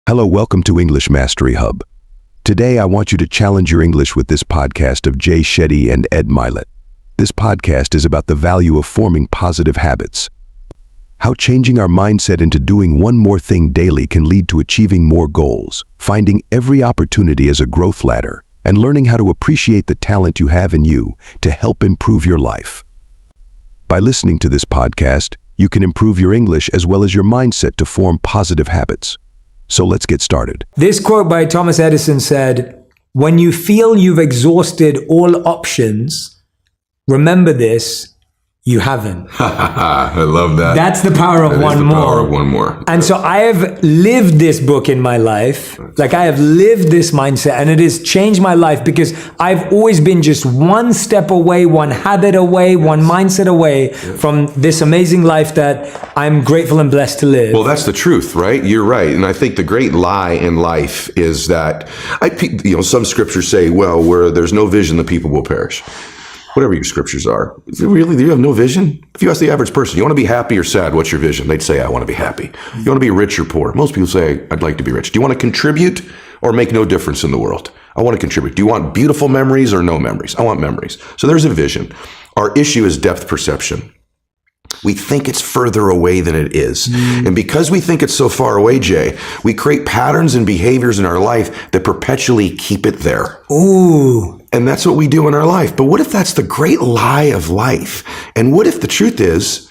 Hello, welcome to English Mastery Hub. Today, I want you to challenge your English with this podcast of Jay Shetty and Ed Milet. This podcast is about the value of forming positive habits. How changing our mindset into doing one more thing daily can lead to achieving more goals, finding every opportunity as a growth ladder, and learning how to appreciate the talent you have in you to help improve your life. By listening to this podcast, you can improve your English as well as your mindset to form positive habits. So let's get started. This quote by Thomas Edison said, "When you feel you've exhausted all options, remember this, you haven't." I love that. That's the power of That is one the more. power of one more. And so I have lived this book in my life. Like I have lived this mindset, and it has changed my life because I've always been just one step away, one habit away, one mindset away from this amazing life that I'm grateful and blessed to live. Well, that's the truth, right? You're right. And I think the great lie in life is that, some scriptures say, well, where there's no vision, the people will perish. Whatever your scriptures are. Really, do you have no vision? If you ask the average person, you want to be happy or sad? What's your vision? They'd say, I want to be happy. You want to be rich or poor? Most people say, I'd like to be rich. Do you want to contribute or make no difference in the world? I want to contribute. Do you want beautiful memories or no memories? I want memories. So there's a vision. Our issue is depth perception. We think it's further away than it is. And because we think it's so far away, Jay, we create patterns and behaviors in our life that perpetually keep it there. Ooh. And that's what we do in our life. But what if that's the great lie of life? And what if the truth is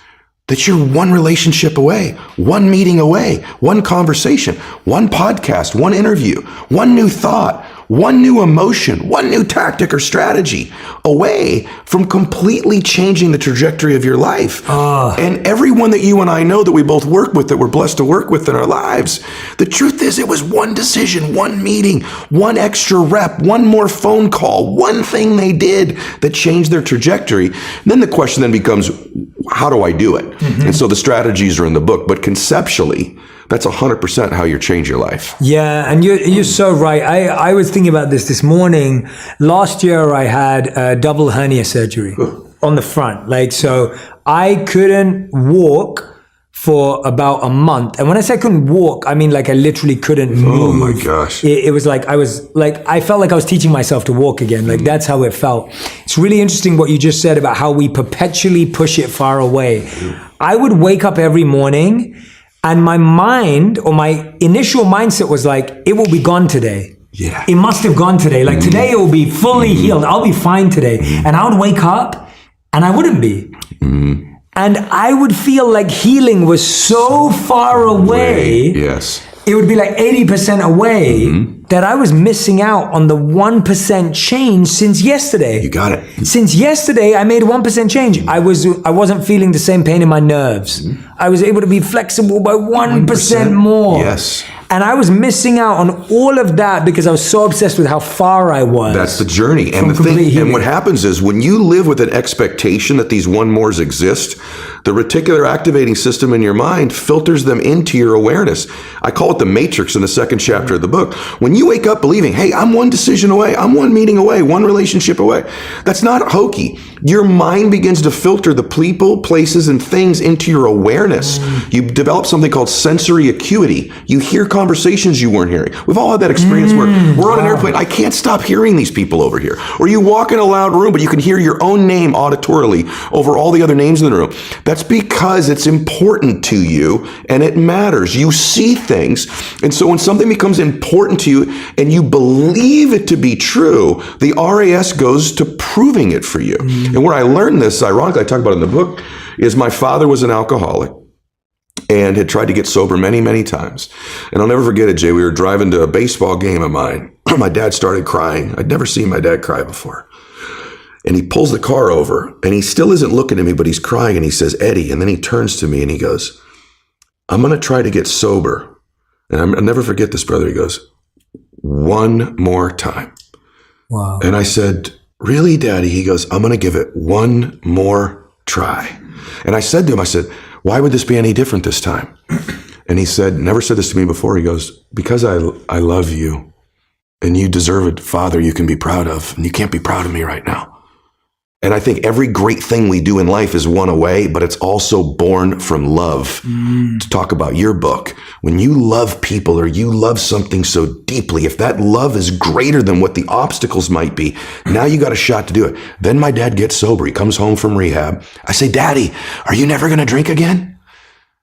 that you're one relationship away, one meeting away, one conversation, one podcast, one interview, one new thought, one new emotion, one new tactic or strategy away from completely changing the trajectory of your life. And everyone that you and I know that we both work with, that we're blessed to work with in our lives, the truth is it was one decision, one meeting, one extra rep, one more phone call, one thing they did that changed their trajectory. Then the question then becomes, how do I do it? And so the strategies are in the book, but conceptually, that's 100% how you change your life. Yeah, and you're so right. I was thinking about this morning. Last year, I had a double hernia surgery on the front. So I couldn't walk for about a month. And when I say I couldn't walk, I mean I literally couldn't move. Oh my gosh. It was I felt like I was teaching myself to walk again. That's how it felt. It's really interesting what you just said about how we perpetually push it far away. I would wake up every morning and my mind or my initial mindset was it will be gone today. Yeah. It must have gone today. Today it will be fully healed. I'll be fine today. And I would wake up and I wouldn't be. And I would feel like healing was so far away. Yes. It would be 80% away that I was missing out on the 1% change since yesterday. You got it. Since yesterday, I made a 1% change. I wasn't feeling the same pain in my nerves. I was able to be flexible by 1% more. Yes. And I was missing out on all of that because I was so obsessed with how far I was. That's the journey. And the thing, and what happens is when you live with an expectation that these one mores exist, the reticular activating system in your mind filters them into your awareness. I call it the matrix in the second chapter of the book. When you wake up believing, hey, I'm one decision away, I'm one meeting away, one relationship away, that's not hokey. Your mind begins to filter the people, places, and things into your awareness. You develop something called sensory acuity. You hear conversations you weren't hearing. We've all had that experience where we're on an airplane. I can't stop hearing these people over here. Or you walk in a loud room, but you can hear your own name auditorily over all the other names in the room. That's because it's important to you and it matters. You see things. And so when something becomes important to you and you believe it to be true, the RAS goes to proving it for you. And where I learned this, ironically, I talk about it in the book, is my father was an alcoholic and had tried to get sober many, many times. And I'll never forget it, Jay. We were driving to a baseball game of mine. My dad started crying. I'd never seen my dad cry before. And he pulls the car over, and he still isn't looking at me, but he's crying, and he says, Eddie. And then he turns to me, and he goes, I'm going to try to get sober. And I'll never forget this, brother. He goes, one more time. Wow. And I said, really, Daddy? He goes, I'm going to give it one more try. And I said to him, I said, why would this be any different this time? And he said, never said this to me before. He goes, because I love you and you deserve a father you can be proud of, and you can't be proud of me right now. And I think every great thing we do in life is one away, but it's also born from love. To talk about your book, when you love people or you love something so deeply, if that love is greater than what the obstacles might be, now you got a shot to do it. Then my dad gets sober. He comes home from rehab. I say, Daddy, are you never going to drink again?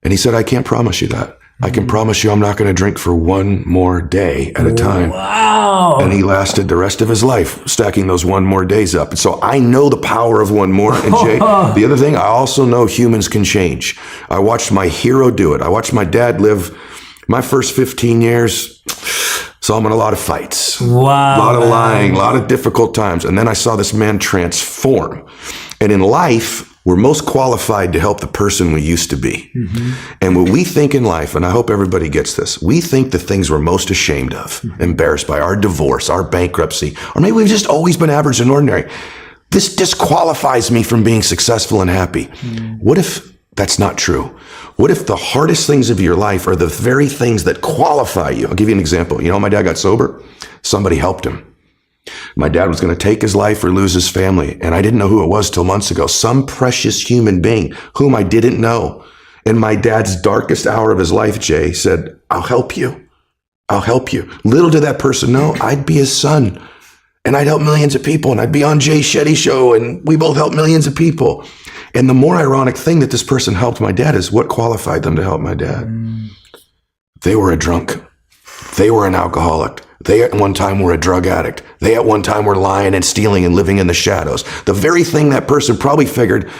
And he said, I can't promise you that. I can promise you I'm not going to drink for one more day at a time. Wow. And he lasted the rest of his life stacking those one more days up. And so I know the power of one more. And Jay, the other thing, I also know humans can change. I watched my hero do it. I watched my dad live my first 15 years. Saw him in a lot of fights. Wow. A lot of lying, a lot of difficult times. And then I saw this man transform. And in life, we're most qualified to help the person we used to be. And what we think in life, and I hope everybody gets this, we think the things we're most ashamed of, embarrassed by, our divorce, our bankruptcy, or maybe we've just always been average and ordinary. This disqualifies me from being successful and happy. What if that's not true? What if the hardest things of your life are the very things that qualify you? I'll give you an example. You know, my dad got sober. Somebody helped him. My dad was going to take his life or lose his family, and I didn't know who it was till months ago. Some precious human being whom I didn't know. In my dad's darkest hour of his life, Jay said, I'll help you. I'll help you. Little did that person know I'd be his son, and I'd help millions of people, and I'd be on Jay Shetty's show, and we both help millions of people. And the more ironic thing that this person helped my dad is what qualified them to help my dad. They were a drunk. They were an alcoholic. They at one time were a drug addict. They at one time were lying and stealing and living in the shadows. The very thing that person probably figured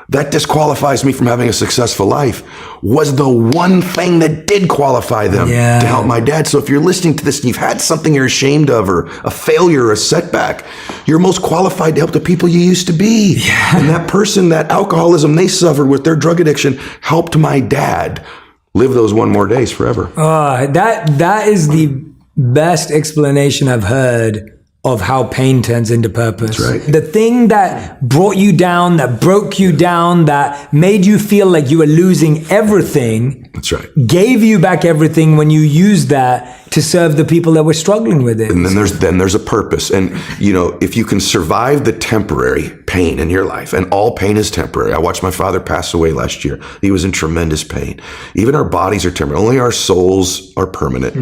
that disqualifies me from having a successful life was the one thing that did qualify them to help my dad. So if you're listening to this and you've had something you're ashamed of or a failure or a setback, you're most qualified to help the people you used to be. And that person, that alcoholism they suffered with their drug addiction helped my dad live those one more days forever. That is the best explanation I've heard of how pain turns into purpose. That's right. The thing that brought you down, that broke you down, that made you feel like you were losing everything. That's right. Gave you back everything when you used that to serve the people that were struggling with it. And then there's a purpose. And, you know, if you can survive the temporary pain in your life, and all pain is temporary. I watched my father pass away last year. He was in tremendous pain. Even our bodies are temporary. Only our souls are permanent.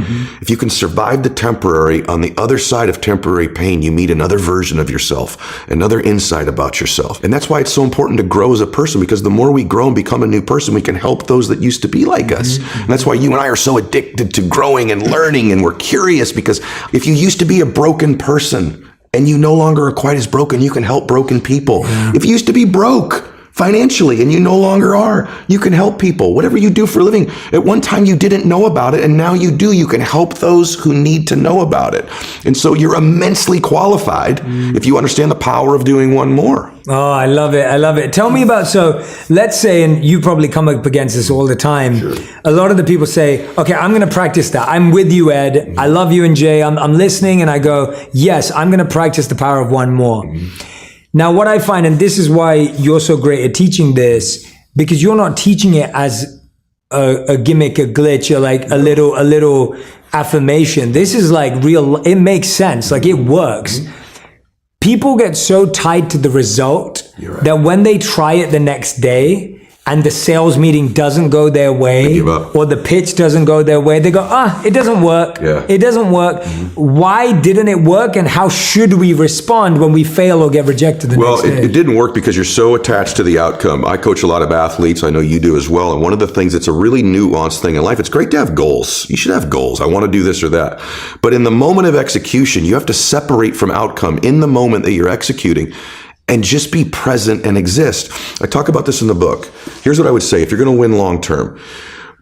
If you can survive the temporary, on the other side of temporary pain, you meet another version of yourself, another insight about yourself. And that's why it's so important to grow as a person, because the more we grow and become a new person, we can help those that used to be like us. And that's why you and I are so addicted to growing and learning, and we're curious, because if you used to be a broken person and you no longer are quite as broken, you can help broken people. If you used to be broke financially and you no longer are, you can help people. Whatever you do for a living, at one time you didn't know about it, and now you do. You can help those who need to know about it. And so you're immensely qualified if you understand the power of doing one more. Oh, I love it. I love it. Tell me about, so let's say, and you probably come up against this all the time. A lot of the people say, okay, I'm going to practice that. I'm with you, Ed. I love you and Jay. I'm listening, and I go, yes, I'm going to practice the power of one more. Now, what I find, and this is why you're so great at teaching this, because you're not teaching it as a gimmick, a glitch, or like a little affirmation. This is like real. It makes sense. Like, it works. People get so tied to the result that when they try it the next day and the sales meeting doesn't go their way, or the pitch doesn't go their way, they go, it doesn't work. It doesn't work. Why didn't it work? And how should we respond when we fail or get rejected the next day? Well, it didn't work because you're so attached to the outcome. I coach a lot of athletes. I know you do as well. And one of the things that's a really nuanced thing in life, it's great to have goals. You should have goals. I want to do this or that. But in the moment of execution, you have to separate from outcome in the moment that you're executing, and just be present and exist. I talk about this in the book. Here's what I would say. If you're going to win long term,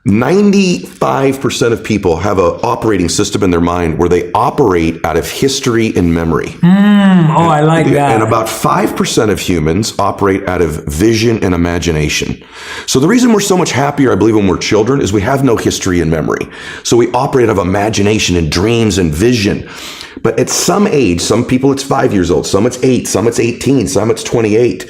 95% of people have an operating system in their mind where they operate out of history and memory. I like that. And about 5% of humans operate out of vision and imagination. So the reason we're so much happier, I believe, when we're children is we have no history and memory. So we operate out of imagination and dreams and vision. But at some age, some people it's 5 years old, some it's 8, some it's 18, some it's 28,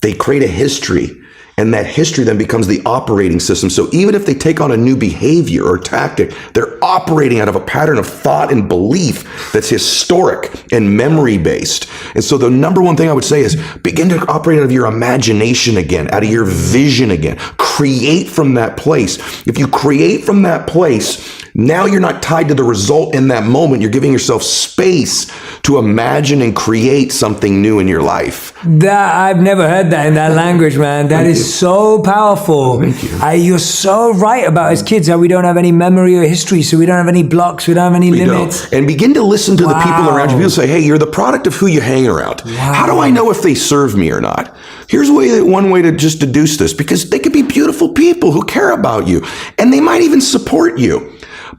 they create a history. And that history then becomes the operating system. So even if they take on a new behavior or tactic, they're operating out of a pattern of thought and belief that's historic and memory-based. And so the number one thing I would say is begin to operate out of your imagination again, out of your vision again. Create from that place. If you create from that place, now you're not tied to the result in that moment. You're giving yourself space to imagine and create something new in your life. That I've never heard that in that language, man. That is so powerful. Thank you. You're so right about as kids how we don't have any memory or history, so we don't have any blocks, we don't have any limits. And begin to listen to the people around you. People say, hey, you're the product of who you hang around. How do I know if they serve me or not? Here's one way to just deduce this, because they could be beautiful people who care about you, and they might even support you.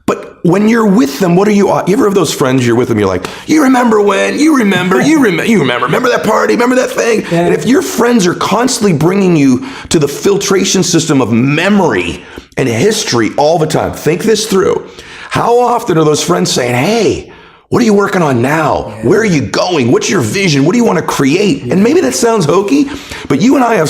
But when you're with them, what are you ever have those friends you're with them, you're like, you remember when, you remember that party, remember that thing? Yeah. And if your friends are constantly bringing you to the filtration system of memory and history all the time, think this through. How often are those friends saying, hey, what are you working on now? Yeah. Where are you going? What's your vision? What do you want to create? Yeah. And maybe that sounds hokey, but you and I have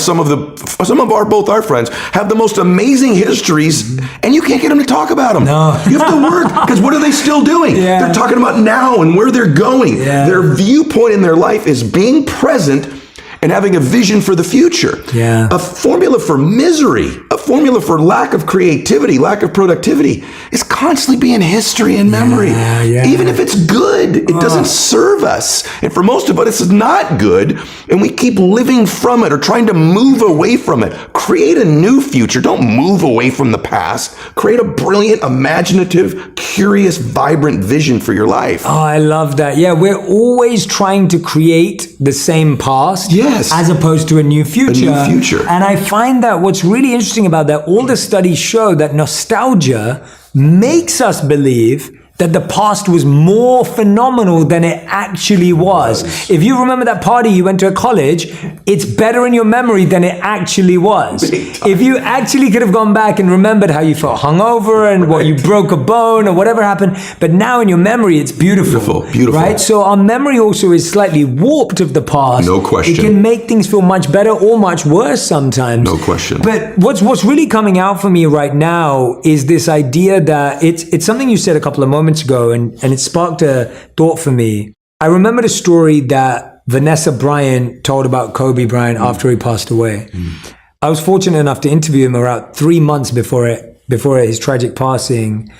both our friends have the most amazing histories, and you can't get them to talk about them. No. You have to work, because what are they still doing? Yeah. They're talking about now and where they're going. Yeah. Their viewpoint in their life is being present and having a vision for the future. Yeah. A formula for misery, a formula for lack of creativity, lack of productivity is constantly being history and memory. Yeah. Even if it's good, it doesn't serve us. And for most of us, it's not good. And we keep living from it or trying to move away from it. Create a new future. Don't move away from the past. Create a brilliant, imaginative, curious, vibrant vision for your life. Oh, I love that. Yeah, we're always trying to create the same past. Yes. As opposed to a new future. A new future. And I find that what's really interesting about that, all the studies show that nostalgia makes us believe that the past was more phenomenal than it actually was. If you remember that party you went to at college, it's better in your memory than it actually was. If you actually could have gone back and remembered how you felt hungover and what you broke a bone or whatever happened, but now in your memory it's beautiful. Beautiful. Right? So our memory also is slightly warped of the past. No question. It can make things feel much better or much worse sometimes. No question. But what's really coming out for me right now is this idea that it's something you said a couple of moments ago, and it sparked a thought for me. I remember the story that Vanessa Bryant told about Kobe Bryant after he passed away. I was fortunate enough to interview him about 3 months before his tragic passing.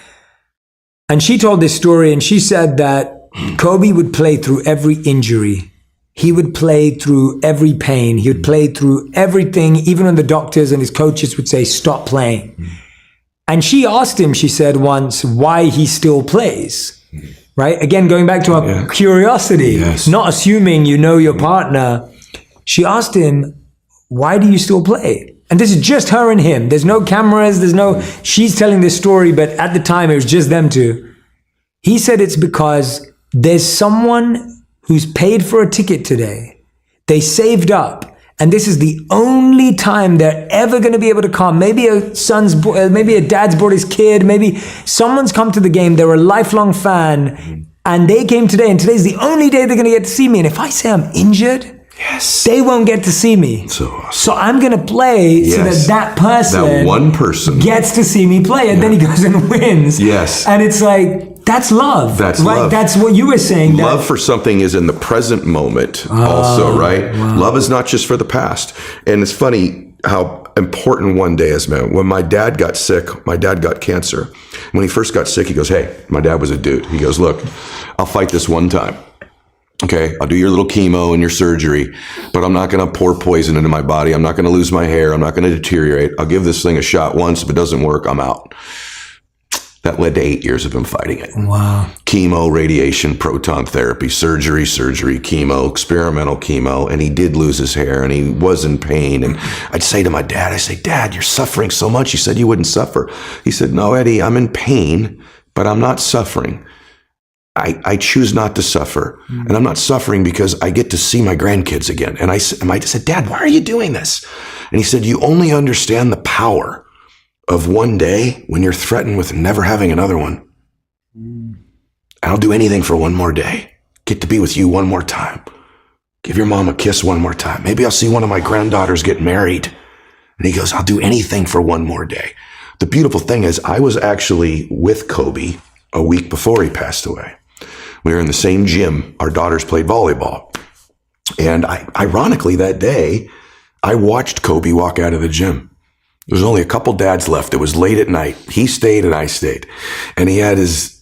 And she told this story, and she said that Kobe would play through every injury. He would play through every pain. He would play through everything, even when the doctors and his coaches would say, stop playing. And she asked him, she said once, why he still plays, right? Again, going back to our curiosity, not assuming you know your partner. She asked him, why do you still play? And this is just her and him. There's no cameras, she's telling this story, but at the time it was just them two. He said it's because there's someone who's paid for a ticket today. They saved up. And this is the only time they're ever going to be able to come. Maybe a dad's brought his kid. Maybe someone's come to the game. They're a lifelong fan, and they came today. And today's the only day they're going to get to see me. And if I say I'm injured, they won't get to see me. So I'm going to play so that person, that one person, gets to see me play. And then he goes and wins. Yes. And it's like, that's love. That's right? love. That's what you were saying. Love for something is in the present moment also, right? Wow. Love is not just for the past. And it's funny how important one day is, man. When my dad got sick, my dad got cancer. When he first got sick, he goes, hey, my dad was a dude. He goes, look, I'll fight this one time. Okay, I'll do your little chemo and your surgery, but I'm not going to pour poison into my body. I'm not going to lose my hair. I'm not going to deteriorate. I'll give this thing a shot once. If it doesn't work, I'm out. That led to 8 years of him fighting it. Wow. Chemo, radiation, proton therapy, surgery, chemo, experimental chemo. And he did lose his hair and he was in pain. And I'd say to my dad, Dad, you're suffering so much. You said you wouldn't suffer. He said, no, Eddie, I'm in pain, but I'm not suffering. I choose not to suffer. And I'm not suffering because I get to see my grandkids again. And I said, Dad, why are you doing this? And he said, you only understand the power of one day when you're threatened with never having another one. I'll do anything for one more day. Get to be with you one more time. Give your mom a kiss one more time. Maybe I'll see one of my granddaughters get married. And he goes, I'll do anything for one more day. The beautiful thing is I was actually with Kobe a week before he passed away. We were in the same gym. Our daughters played volleyball. And ironically, that day, I watched Kobe walk out of the gym. There was only a couple dads left. It was late at night. He stayed and I stayed. And he had his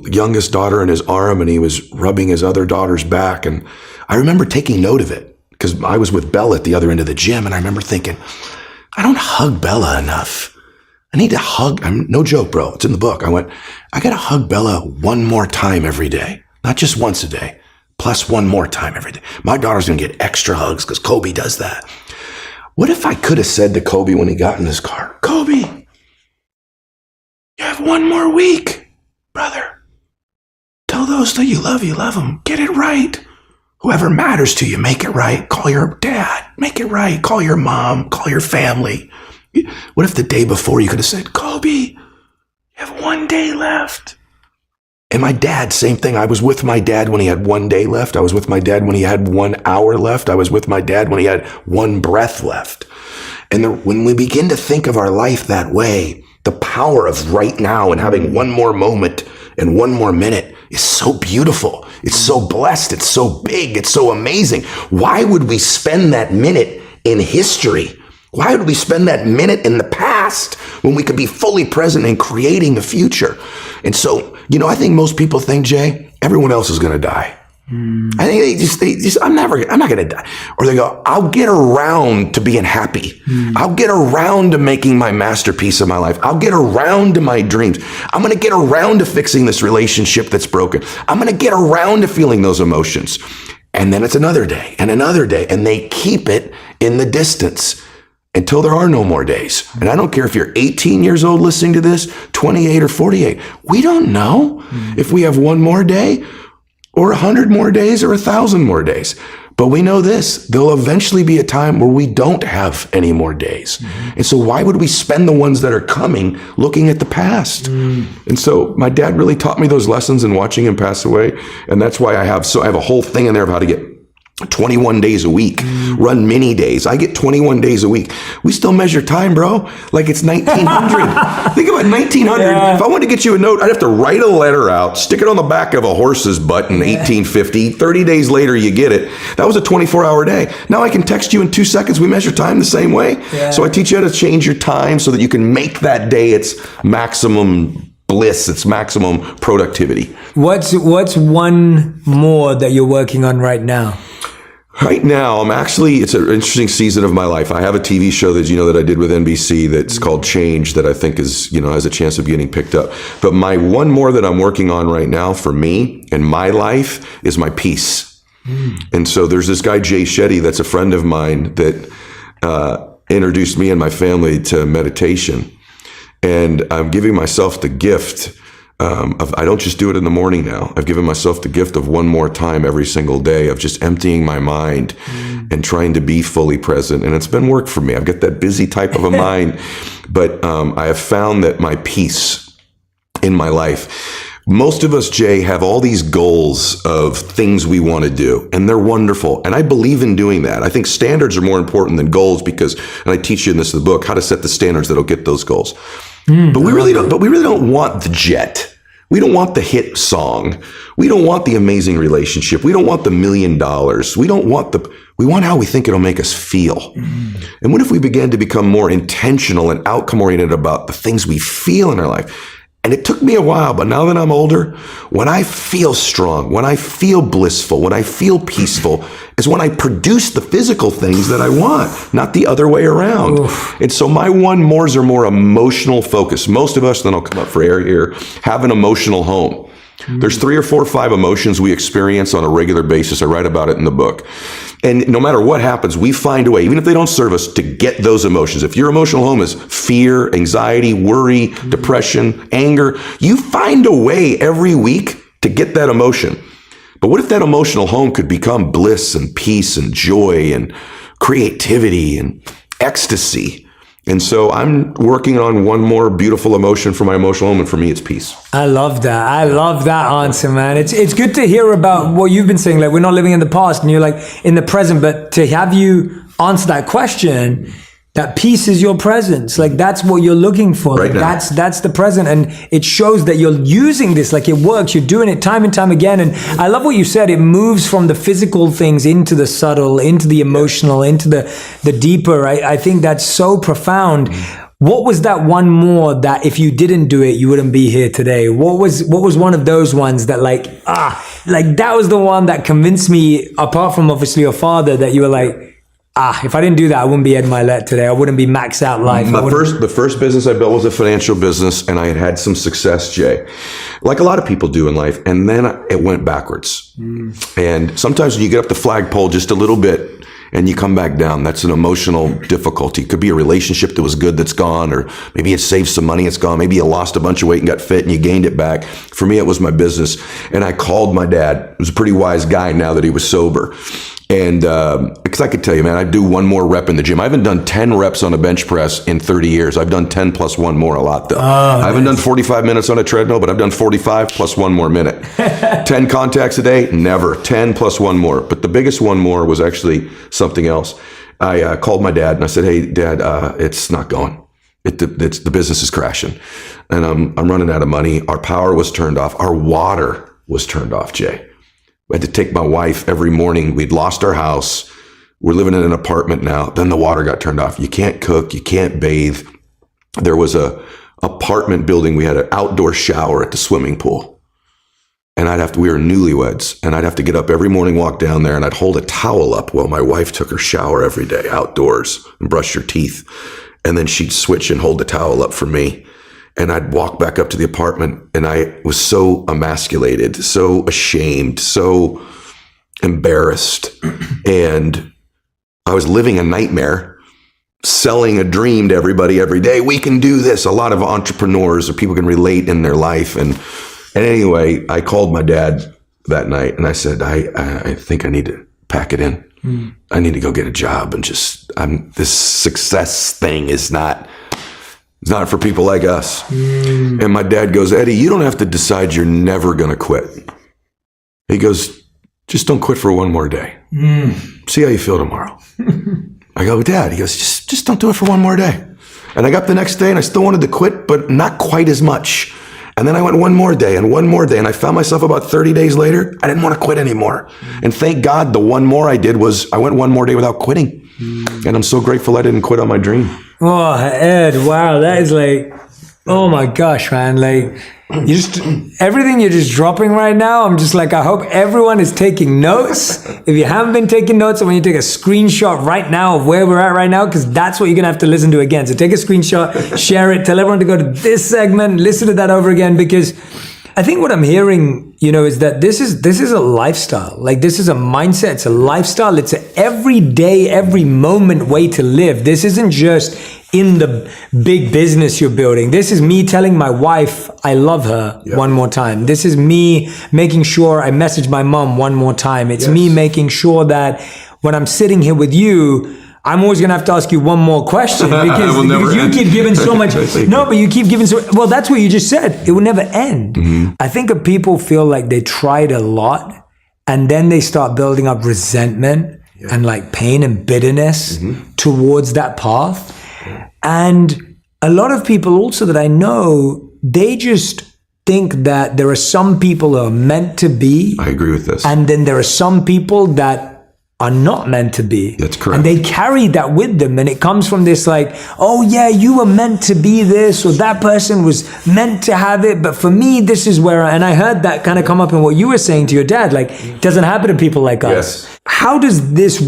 youngest daughter in his arm and he was rubbing his other daughter's back. And I remember taking note of it because I was with Bella at the other end of the gym. And I remember thinking, I don't hug Bella enough. I need to hug. No joke, bro. It's in the book. I went, I got to hug Bella one more time every day. Not just once a day, plus one more time every day. My daughter's going to get extra hugs because Kobe does that. What if I could have said to Kobe when he got in his car, Kobe, you have one more week, brother. Tell those that you love them. Get it right. Whoever matters to you, make it right. Call your dad, make it right. Call your mom, call your family. What if the day before you could have said, Kobe, you have one day left? And my dad, same thing. I was with my dad when he had 1 day left. I was with my dad when he had 1 hour left. I was with my dad when he had one breath left. And when we begin to think of our life that way, the power of right now and having one more moment and one more minute is so beautiful. It's so blessed. It's so big. It's so amazing. Why would we spend that minute in history? Why would we spend that minute in the past when we could be fully present and creating the future? And so, I think most people think, Jay, everyone else is going to die. I think they just, I'm not going to die. Or they go, I'll get around to being happy. I'll get around to making my masterpiece of my life. I'll get around to my dreams. I'm going to get around to fixing this relationship that's broken. I'm going to get around to feeling those emotions. And then it's another day and another day. And they keep it in the distance until there are no more days. And I don't care if you're 18 years old listening to this, 28 or 48. We don't know if we have one more day or 100 more days or 1,000 more days. But we know this, there'll eventually be a time where we don't have any more days. And so why would we spend the ones that are coming looking at the past? And so my dad really taught me those lessons in watching him pass away. And that's why I have a whole thing in there of how to get 21 days a week, run mini days. I get 21 days a week. We still measure time, bro, like it's 1900. Think about 1900. Yeah. If I wanted to get you a note, I'd have to write a letter out, stick it on the back of a horse's butt in 1850. 30 days later, you get it. That was a 24-hour day. Now I can text you in 2 seconds. We measure time the same way. Yeah. So I teach you how to change your time so that you can make that day its maximum bliss, its maximum productivity. What's one more that you're working on right now? Right now, it's an interesting season of my life. I have a TV show that I did with NBC that's called Change that I think is, has a chance of getting picked up. But my one more that I'm working on right now for me and my life is my peace. And so there's this guy, Jay Shetty, that's a friend of mine that introduced me and my family to meditation. And I'm giving myself the gift I don't just do it in the morning now. I've given myself the gift of one more time every single day of just emptying my mind and trying to be fully present. And it's been work for me. I've got that busy type of a mind, but I have found that my peace in my life, most of us, Jay, have all these goals of things we want to do, and they're wonderful. And I believe in doing that. I think standards are more important than goals because, and I teach you in this in the book, how to set the standards that'll get those goals. But we really don't want the jet. We don't want the hit song. We don't want the amazing relationship. We don't want the $1 million. We want how we think it'll make us feel. And what if we began to become more intentional and outcome oriented about the things we feel in our life? And it took me a while, but now that I'm older, when I feel strong, when I feel blissful, when I feel peaceful, is when I produce the physical things that I want, not the other way around. Oof. And so my one mores are more emotional focus. Most of us, then I'll come up for air here, have an emotional home. There's 3 or 4 or 5 emotions we experience on a regular basis. I write about it in the book. And no matter what happens, we find a way, even if they don't serve us, to get those emotions. If your emotional home is fear, anxiety, worry, depression, anger, you find a way every week to get that emotion. But what if that emotional home could become bliss and peace and joy and creativity and ecstasy? And so I'm working on one more beautiful emotion for my emotional home, and for me, it's peace. I love that. I love that answer, man. It's good to hear about what you've been saying. Like, we're not living in the past, and you're like in the present. But to have you answer that question, that peace is your presence. Like that's what you're looking for. Right Like now. that's the present. And it shows that you're using this, like it works. You're doing it time and time again. And I love what you said. It moves from the physical things into the subtle, into the emotional, into the deeper. I think that's so profound. What was that one more that if you didn't do it, you wouldn't be here today? What was one of those ones that like that was the one that convinced me, apart from obviously your father, that you were like, if I didn't do that, I wouldn't be Ed Milet today. I wouldn't be Max Out Life. The first business I built was a financial business, and I had some success, Jay, like a lot of people do in life. And then it went backwards. And sometimes when you get up the flagpole just a little bit and you come back down, that's an emotional difficulty. It could be a relationship that was good that's gone, or maybe it saved some money, it's gone. Maybe you lost a bunch of weight and got fit and you gained it back. For me, it was my business. And I called my dad. He was a pretty wise guy now that he was sober. And because I could tell you, man, I'd do one more rep in the gym. I haven't done 10 reps on a bench press in 30 years. I've done 10 plus one more a lot, though. I haven't done 45 minutes on a treadmill, but I've done 45 plus one more minute. 10 contacts a day? Never. 10 plus one more. But the biggest one more was actually something else. I called my dad and I said, hey, Dad, it's not going. The business is crashing. And I'm running out of money. Our power was turned off. Our water was turned off, Jay. I had to take my wife every morning. We'd lost our house. We're living in an apartment now. Then the water got turned off. You can't cook. You can't bathe. There was a apartment building. We had an outdoor shower at the swimming pool. And we were newlyweds. And I'd have to get up every morning, walk down there, and I'd hold a towel up while my wife took her shower every day outdoors and brushed her teeth. And then she'd switch and hold the towel up for me. And I'd walk back up to the apartment, and I was so emasculated, so ashamed, so embarrassed. And I was living a nightmare, selling a dream to everybody every day. We can do this. A lot of entrepreneurs or people can relate in their life. And anyway, I called my dad that night, and I said, I think I need to pack it in. I need to go get a job, and this success thing is not... It's not for people like us. And my dad goes, Eddie, you don't have to decide you're never going to quit. He goes, just don't quit for one more day. See how you feel tomorrow. I go, Dad. He goes, just don't do it for one more day. And I got up the next day and I still wanted to quit, but not quite as much. And then I went one more day. And I found myself about 30 days later, I didn't want to quit anymore. And thank God the one more I did was I went one more day without quitting. And I'm so grateful I didn't quit on my dream. Oh, Ed, wow, that is like, oh my gosh, man. Like, everything you're just dropping right now, I'm just like, I hope everyone is taking notes. If you haven't been taking notes, I want you to take a screenshot right now of where we're at right now, because that's what you're going to have to listen to again. So take a screenshot, share it, tell everyone to go to this segment, listen to that over again, because I think what I'm hearing, is that this is a lifestyle. Like, this is a mindset. It's a lifestyle. It's an everyday, every moment way to live. This isn't just in the big business you're building. This is me telling my wife I love her one more time. This is me making sure I message my mom one more time. It's me making sure that when I'm sitting here with you, I'm always going to have to ask you one more question because you keep giving so much. No, but you keep giving so. Well, that's what you just said. It will never end. I think if people feel like they tried a lot and then they start building up resentment and like pain and bitterness towards that path. And a lot of people also that I know, they just think that there are some people who are meant to be. I agree with this. And then there are some people that are not meant to be. That's correct. And they carry that with them. And it comes from this like, oh yeah, you were meant to be this, or that person was meant to have it. But for me, this is where, and I heard that kind of come up in what you were saying to your dad, like, it doesn't happen to people like us. How does this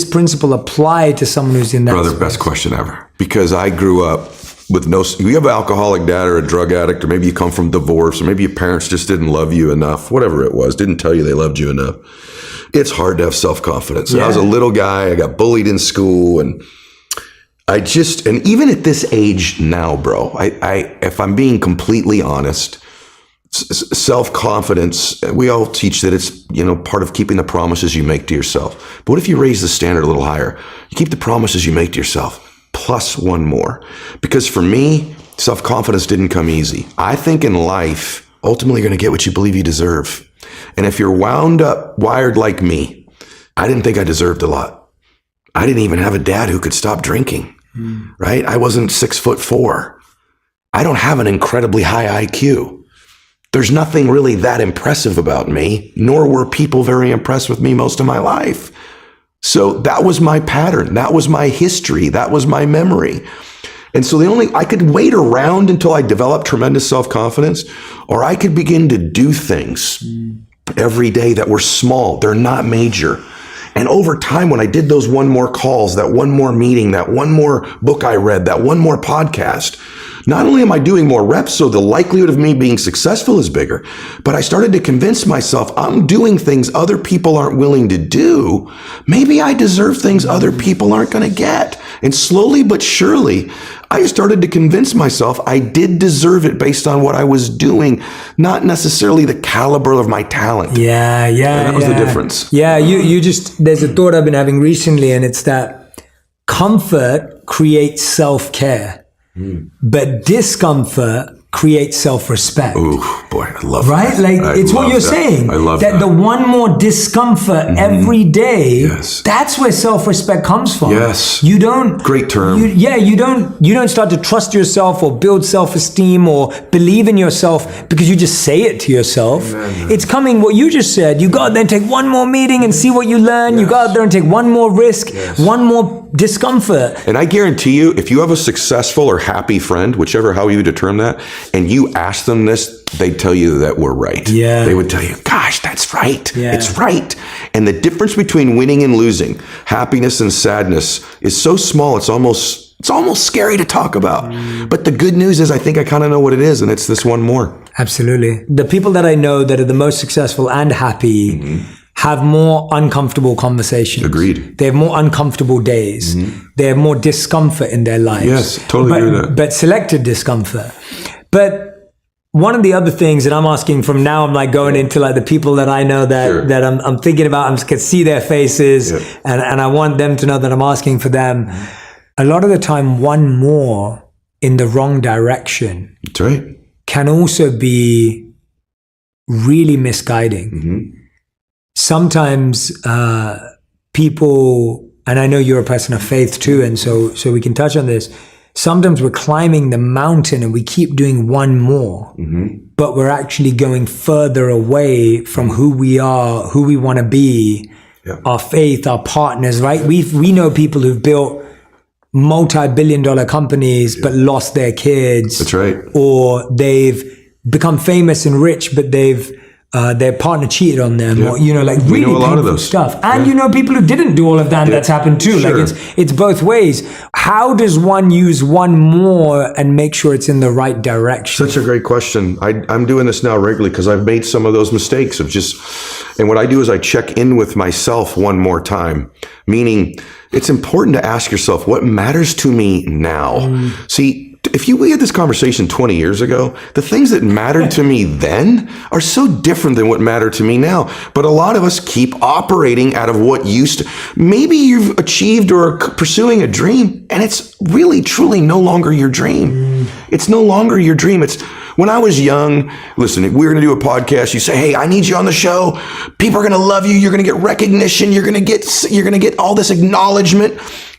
principle apply to someone who's in that Brother, space? best question ever. Because I grew up with you have an alcoholic dad or a drug addict, or maybe you come from divorce, or maybe your parents just didn't love you enough, whatever it was, didn't tell you they loved you enough. It's hard to have self-confidence. I was a little guy. I got bullied in school, and and even at this age now, bro, if I'm being completely honest, self-confidence, we all teach that it's, part of keeping the promises you make to yourself. But what if you raise the standard a little higher? You keep the promises you make to yourself, plus one more. Because for me, self-confidence didn't come easy. I think in life, ultimately you're going to get what you believe you deserve. And if you're wired like me, I didn't think I deserved a lot. I didn't even have a dad who could stop drinking, right? I wasn't 6'4". I don't have an incredibly high IQ. There's nothing really that impressive about me, nor were people very impressed with me most of my life. So that was my pattern. That was my history. That was my memory. And so I could wait around until I developed tremendous self-confidence, or I could begin to do things every day that were small. They're not major. And over time, when I did those one more calls, that one more meeting, that one more book I read, that one more podcast, not only am I doing more reps, so the likelihood of me being successful is bigger, but I started to convince myself I'm doing things other people aren't willing to do. Maybe I deserve things other people aren't going to get. And slowly but surely, I started to convince myself I did deserve it based on what I was doing, not necessarily the caliber of my talent. Yeah. And that was the difference. Yeah, there's a thought I've been having recently, and it's that comfort creates self-care, but discomfort creates self-respect. Ooh, boy, I love that. Right? Like, it's what you're saying. I love that. The one more discomfort every day, yes. That's where self-respect comes from. Yes. You don't... Great term. You don't start to trust yourself or build self-esteem or believe in yourself because you just say it to yourself. Amen. It's coming, what you just said. You go out there and take one more meeting and see what you learn. Yes. You go out there and take one more risk, Yes. one more discomfort. And I guarantee you, if you have a successful or happy friend, how you determine that, and you ask them this, they'd tell you that we're right. Yeah. They would tell you, gosh, that's right. Yeah. It's right. And the difference between winning and losing, happiness and sadness, is so small, it's almost scary to talk about. But the good news is I think I kind of know what it is, and it's this one more. Absolutely. The people that I know that are the most successful and happy have more uncomfortable conversations. Agreed. They have more uncomfortable days. They have more discomfort in their lives. Yes, totally agree with that. But selected discomfort. But one of the other things that I'm asking from now, I'm like going into like the people that I know that Sure. that I'm thinking about, I can see their faces, Yep. and I want them to know that I'm asking for them. A lot of the time, one more in the wrong direction That's right. can also be really misguiding. Sometimes people, and I know you're a person of faith too, and so we can touch on this. Sometimes we're climbing the mountain and we keep doing one more, but we're actually going further away from who we are, who we want to be, our faith, our partners, right? We know people who've built multi-billion-dollar companies but lost their kids. That's right. Or they've become famous and rich, but their partner cheated on them, or like really know a lot of painful those stuff. And people who didn't do all of that, that's happened too. Sure. Like it's both ways. How does one use one more and make sure it's in the right direction? Such a great question. I'm doing this now regularly because I've made some of those mistakes and what I do is I check in with myself one more time, meaning it's important to ask yourself, what matters to me now? See, if we had this conversation 20 years ago, the things that mattered to me then are so different than what matter to me now. But a lot of us keep operating out of what used to. Maybe you've achieved or are pursuing a dream, and it's really, truly no longer your dream. It's no longer your dream. It's when I was young, listen, if we were going to do a podcast, you say, hey, I need you on the show. People are going to love you. You're going to get recognition. You're going to get all this acknowledgement.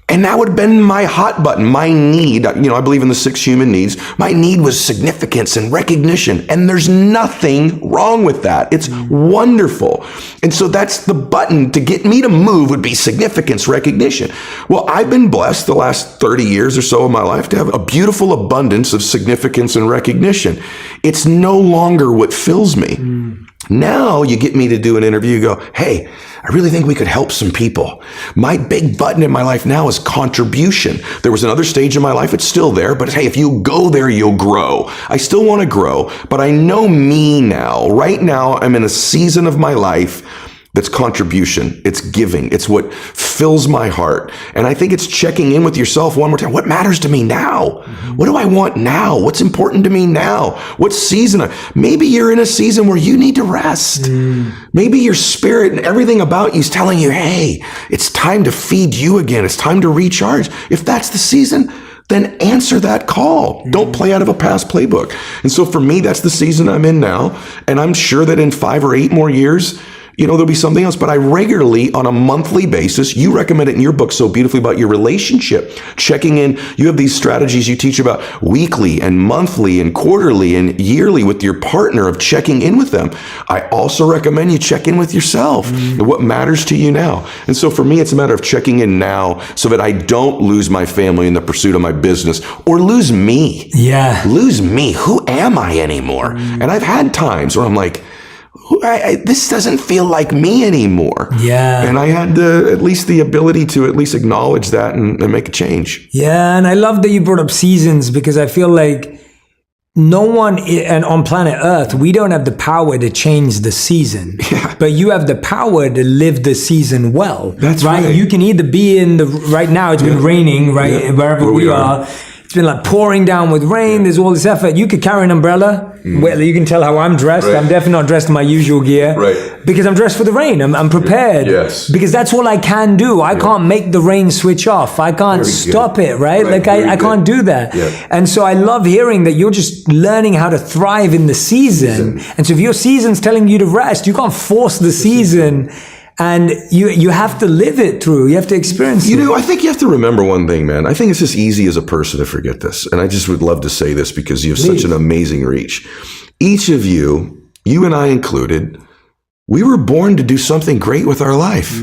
And that would have been my hot button, my need. I believe in the 6 human needs. My need was significance and recognition. And there's nothing wrong with that. It's wonderful. And so that's the button to get me to move would be significance, recognition. Well, I've been blessed the last 30 years or so of my life to have a beautiful abundance of significance and recognition. It's no longer what fills me. Now you get me to do an interview, you go, hey, I really think we could help some people. My big button in my life now is contribution. There was another stage in my life, it's still there, but hey, if you go there, you'll grow. I still want to grow, but I know me now. Right now, I'm in a season of my life that's contribution. It's giving. It's what fills my heart. And I think it's checking in with yourself one more time. What matters to me now? What do I want now? What's important to me now? What season? Maybe you're in a season where you need to rest. Maybe your spirit and everything about you is telling you, hey, it's time to feed you again. It's time to recharge. If that's the season, then answer that call. Don't play out of a past playbook. And so for me, that's the season I'm in now. And I'm sure that in 5 or 8 more years, there'll be something else. But I regularly, on a monthly basis, you recommend it in your book so beautifully about your relationship, checking in. You have these strategies you teach about weekly and monthly and quarterly and yearly with your partner of checking in with them. I also recommend you check in with yourself and what matters to you now. And so for me, it's a matter of checking in now so that I don't lose my family in the pursuit of my business or lose me. Yeah. Lose me. Who am I anymore? And I've had times where I'm like, this doesn't feel like me anymore. Yeah. And I had at least the ability to at least acknowledge that and make a change. Yeah. And I love that you brought up seasons, because I feel like no one and on planet Earth, we don't have the power to change the season, but you have the power to live the season well. That's right. You can either be right now, it's been raining, wherever where we are. It's been like pouring down with rain. There's all this effort. You could carry an umbrella. Well, you can tell how I'm dressed. Right. I'm definitely not dressed in my usual gear. Right. Because I'm dressed for the rain. I'm prepared. Yes. Because that's all I can do. I can't make the rain switch off. I can't stop it, right? Like I can't do that. Yeah. And so I love hearing that you're just learning how to thrive in the season. And so if your season's telling you to rest, you can't force the season. And you have to live it through. You have to experience it. I think you have to remember one thing, man. I think it's just easy as a person to forget this. And I just would love to say this because you have such an amazing reach. Each of you and I included, we were born to do something great with our life.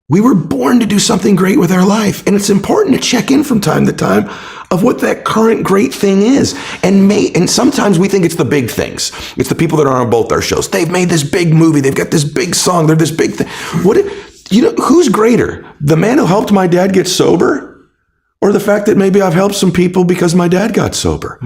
We were born to do something great with our life. And it's important to check in from time to time of what that current great thing is. And sometimes we think it's the big things. It's the people that are on both our shows. They've made this big movie. They've got this big song. They're this big thing. Who's greater? The man who helped my dad get sober? Or the fact that maybe I've helped some people because my dad got sober.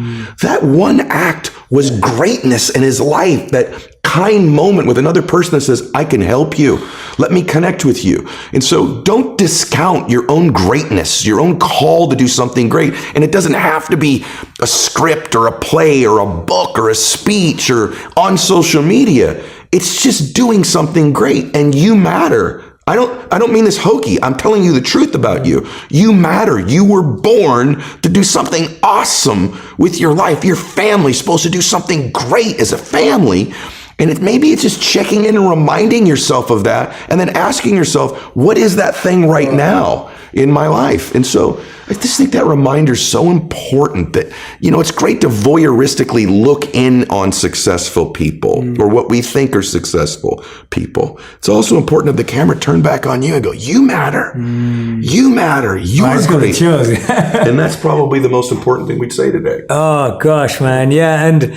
That one act was greatness in his life, that kind moment with another person that says, I can help you. Let me connect with you. And so don't discount your own greatness, your own call to do something great. And it doesn't have to be a script or a play or a book or a speech or on social media. It's just doing something great, and you matter. I don't mean this hokey. I'm telling you the truth about you. You matter. You were born to do something awesome with your life. Your family's supposed to do something great as a family. And maybe it's just checking in and reminding yourself of that, and then asking yourself, what is that thing right now in my life? And so I just think that reminder is so important that, it's great to voyeuristically look in on successful people or what we think are successful people. It's also important that the camera turn back on you and go, you matter. You matter. You are great. And that's probably the most important thing we'd say today. Oh, gosh, man. Yeah. And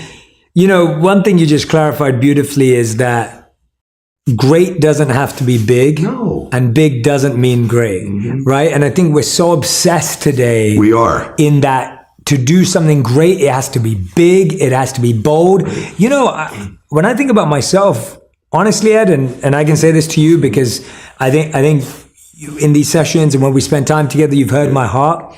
one thing you just clarified beautifully is that great doesn't have to be big. No. And big doesn't mean great, right? And I think we're so obsessed today. We are. In that to do something great, it has to be big, it has to be bold. When I think about myself, honestly, Ed, and I can say this to you because I think in these sessions and when we spend time together, you've heard my heart.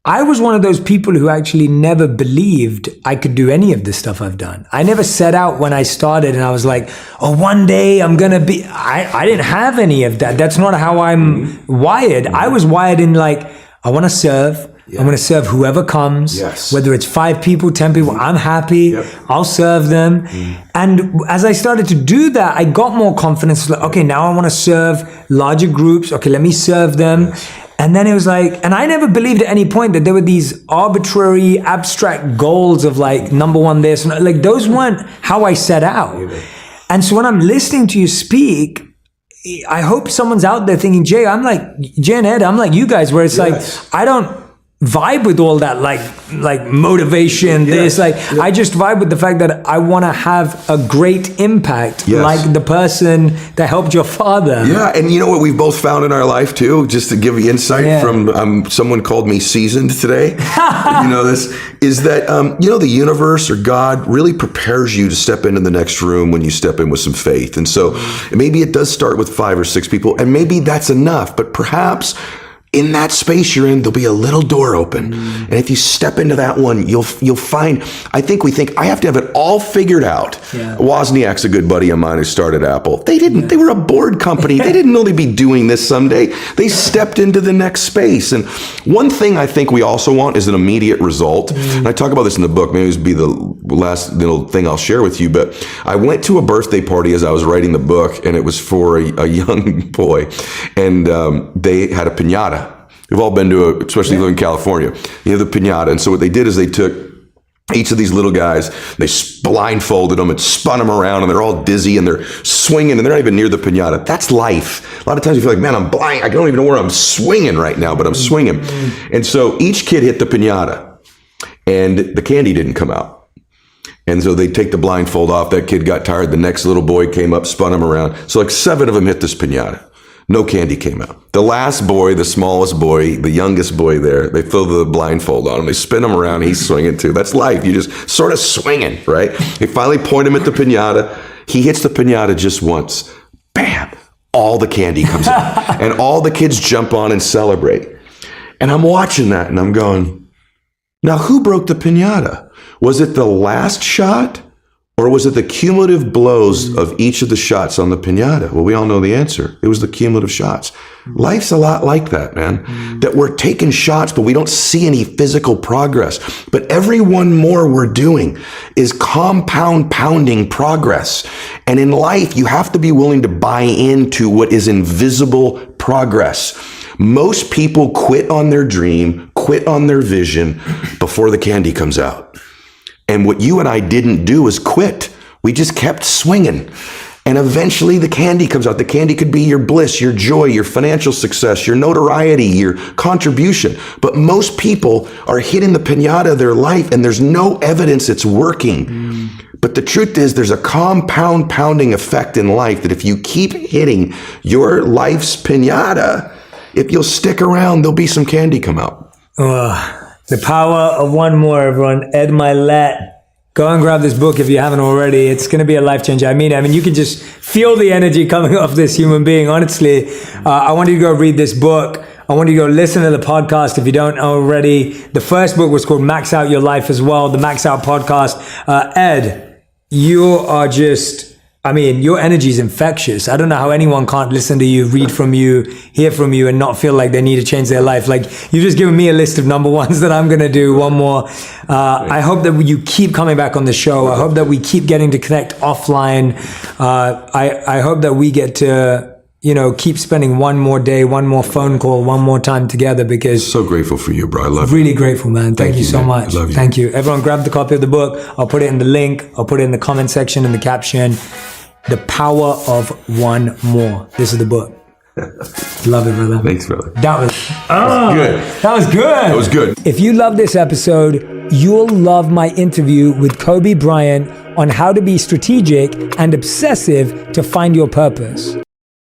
I was one of those people who actually never believed I could do any of the stuff I've done. I never set out when I started and I was like, one day I'm going to be, I didn't have any of that. That's not how I'm wired. I was wired in I want to serve. Yeah. I'm going to serve whoever comes, whether it's 5 people, 10 people, I'm happy. I'll serve them. And as I started to do that, I got more confidence. Okay, now I want to serve larger groups. Okay, let me serve them. And then it was and I never believed at any point that there were these arbitrary, abstract goals of number one this. Those weren't how I set out. And so when I'm listening to you speak, I hope someone's out there thinking, Jay and Ed, I'm like you guys, where it's I don't vibe with all that motivation, I just vibe with the fact that I want to have a great impact, like the person that helped your father. Yeah, and you know what we've both found in our life too, just to give you insight from someone called me seasoned today. This is that the universe or God really prepares you to step into the next room when you step in with some faith. And so maybe it does start with 5 or 6 people, and maybe that's enough, but perhaps in that space you're in, there'll be a little door open. And if you step into that one, you'll find, I think we think, I have to have it all figured out. Yeah. Wozniak's a good buddy of mine who started Apple. They didn't, they were a board company. They didn't know they'd be doing this someday. They stepped into the next space. And one thing I think we also want is an immediate result. And I talk about this in the book, maybe this will be the last little thing I'll share with you, but I went to a birthday party as I was writing the book, and it was for a young boy, and they had a piñata. We've all been to especially living in California, you have the piñata. And so what they did is they took each of these little guys, they blindfolded them and spun them around, and they're all dizzy and they're swinging and they're not even near the piñata. That's life. A lot of times you feel like, man, I'm blind. I don't even know where I'm swinging right now, but I'm swinging. And so each kid hit the piñata and the candy didn't come out. And so they take the blindfold off. That kid got tired. The next little boy came up, spun him around. So like 7 of them hit this piñata. No candy came out. The last boy, the smallest boy, the youngest boy there, they throw the blindfold on him. They spin him around. He's swinging too. That's life. You just sort of swinging, right? They finally point him at the piñata. He hits the piñata just once. Bam! All the candy comes out. And all the kids jump on and celebrate. And I'm watching that and I'm going, now who broke the piñata? Was it the last shot? Or was it the cumulative blows of each of the shots on the piñata? Well, we all know the answer. It was the cumulative shots. Life's a lot like that, man. That we're taking shots, but we don't see any physical progress. But every one more we're doing is compound pounding progress. And in life, you have to be willing to buy into what is invisible progress. Most people quit on their dream, quit on their vision before the candy comes out. And what you and I didn't do is quit. We just kept swinging. And eventually the candy comes out. The candy could be your bliss, your joy, your financial success, your notoriety, your contribution. But most people are hitting the piñata of their life and there's no evidence it's working. But the truth is there's a compound pounding effect in life that if you keep hitting your life's piñata, if you'll stick around, there'll be some candy come out. The power of one more, everyone. Ed Mylett. Go and grab this book if you haven't already. It's going to be a life changer. I mean, you can just feel the energy coming off this human being. Honestly, I want you to go read this book. I want you to go listen to the podcast if you don't already. The first book was called Max Out Your Life as well, the Max Out podcast. Ed, you are just... your energy is infectious. I don't know how anyone can't listen to you, read from you, hear from you, and not feel like they need to change their life. Like, you've just given me a list of number ones that I'm going to do. One more. I hope that you keep coming back on the show. I hope that we keep getting to connect offline. I hope that we get to, keep spending one more day, one more phone call, one more time together, because... So grateful for you, bro. I love you. Really grateful, man. Thank you so man. much. I love you. Thank you. Everyone grab the copy of the book. I'll put it in the link. I'll put it in the comment section, in the caption. The Power of One More. This is the book. Love it, brother. Thanks, brother. That was good. That was good. That was good. If you love this episode, you'll love my interview with Kobe Bryant on how to be strategic and obsessive to find your purpose.